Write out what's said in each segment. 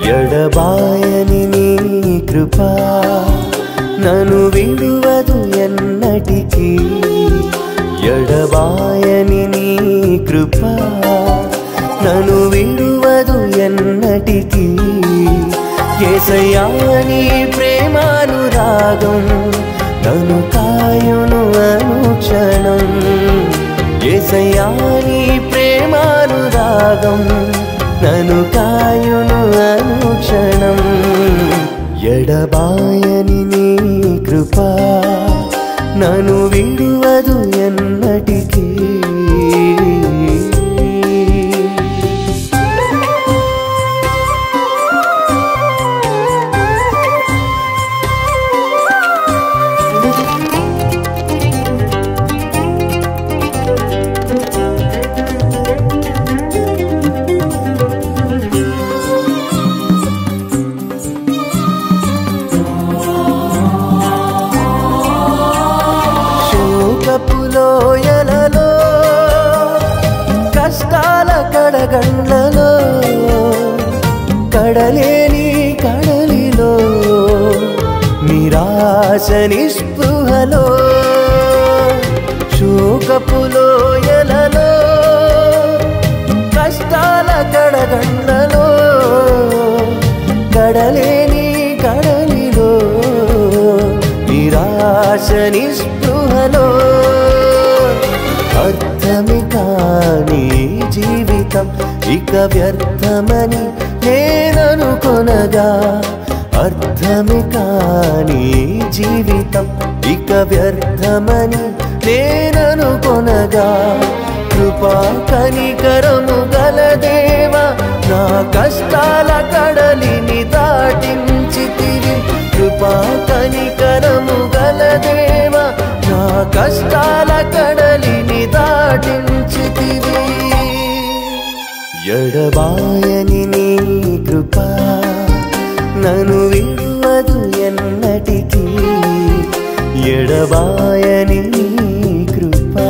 ఎడబాయని నీ కృపా నన్ను విడువదు ఎన్నటికీ ఎడబాయని నీ కృపా నన్ను విడువదు ఎన్నటికీ యేసయ్యా నీ ప్రేమానురాగం నన్ను కాయును అనుక్షణం యేసయ్యా నీ ప్రేమానురాగం నన్ను కాయును అనుక్షణం ఎడబాయని నీ కృపా నన్ను విడువదు ఎన్నటికీ లోయలలో కష్టాల కడగండ్లలో కడలేని కడలిలో నిరాశ నిస్పృహలో శోకపు లోయలలో కష్టాల కడగండ్లలో కడలేని కడలిలో నిరాశ నిస్పృహలో అర్థమే కాని జీవితం ఇక వ్యర్థమని నేననుకొనగా అర్థమే కాని జీవితం ఇక వ్యర్థమని నేననుకొనగా కృపా కనికరము గల దేవా నా కష్టాల కడలిని దాటించితివి కృపా కనికరము గల దేవా నా కష్టాల కడలిని దాటించితివి ఎడబాయని నీ కృపా నన్ను విడువదు ఎన్నటికీ ఎడబాయని నీ కృపా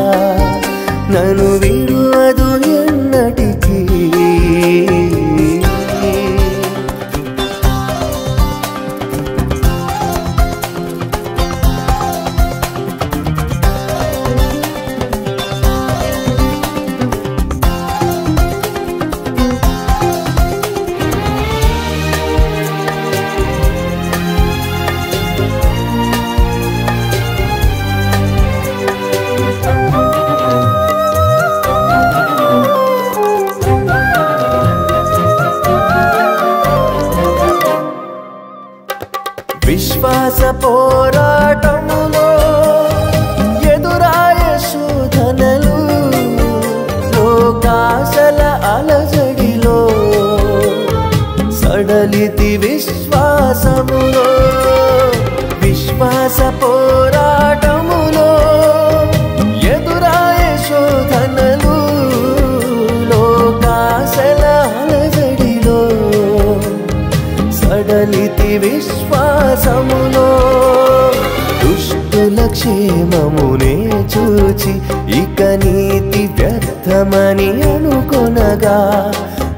నన్ను విడువదు ఎన్నటికీ విశ్వాస పోరాటములో ఎదురాయ శోధనలు లోకాశల అలజడిలో సడలితి విశ్వాసములో విశ్వాస పోరాటములో ఎదురాయ శోధనలు లోకాశల అలజడిలో సడలితి విశ్వాసములో దుష్టుల క్షేమమునే చూచి ఇక నీతి వ్యర్థమని అనుకొనగా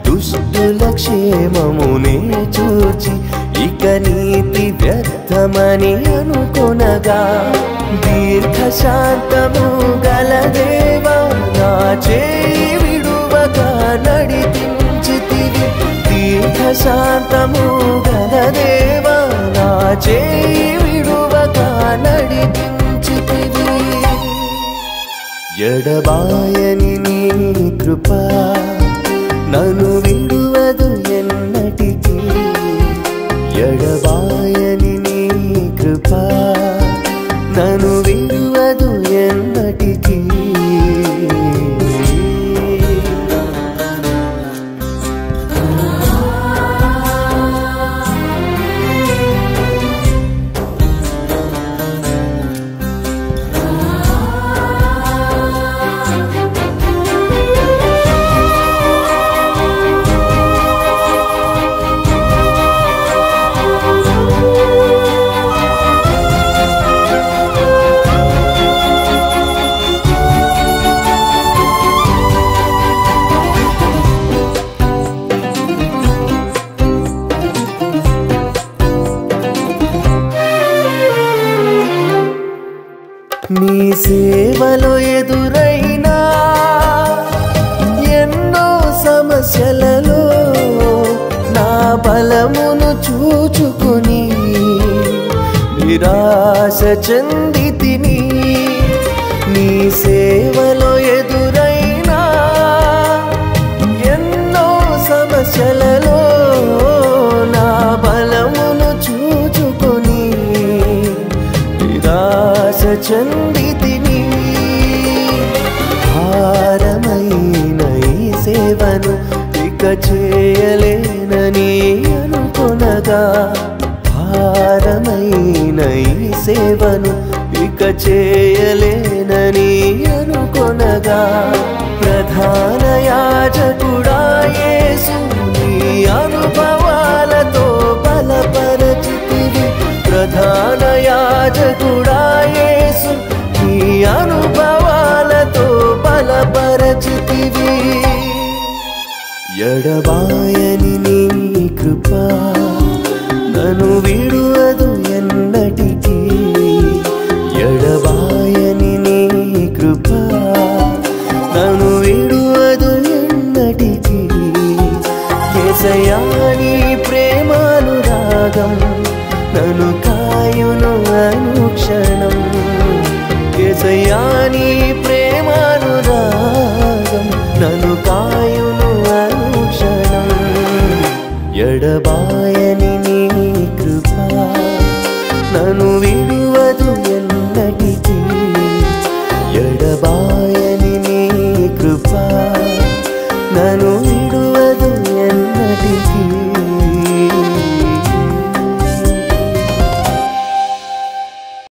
దుష్టుల క్షేమమునే చూచి ఇక నీతి వ్యర్థమని అనుకొనగా దీర్ఘశాంతము గల దేవా నా చేయి విడువగా నడిపించితివి దీర్ఘశాంతము గల దేవా నా చేయి విడువగా నడిపించితివి ఎడబాయని నీ కృపా నన్ను విడువదు ఎన్నటికీ ఎడబాయని నీ కృపా నన్ను విడువదు ఎన్నటికీ సేవలో ఎదురైనా ఎన్నో సమస్యలలో నా బలమును చూచుకుని నిరాశ చెందితిని. నీ సేవలో ఎదురైనా ఎన్నో సమస్యలలో నా బలమును చూచుకుని నిరాశ చెందితిని. భారమైన ఈ సేవను ఇక చేయలేనని అనుకొనగా, భారమైన ఈ సేవను ఇక చేయలేనని అనుకొనగా, ప్రధాన యాజకుడా యేసు నీ అనుభవాలతో బలపరచితివి. ప్రధాన యాజకుడా యేసు నీ అనుభవాలతో బలపరచితివి. ఎడబాయని నీ కృప నన్ను విడువదు ఎన్నటికీ. ఎడబాయని నీ కృప నన్ను విడువదు ఎన్నటికీ. యేసయ్యా నీ ప్రేమానురాగం నన్ను కాయును అనుక్షణం. యేసయ్యా నీ ప్రేమానురాగం నన్ను కాయును అనుక్షణం. ఎడబా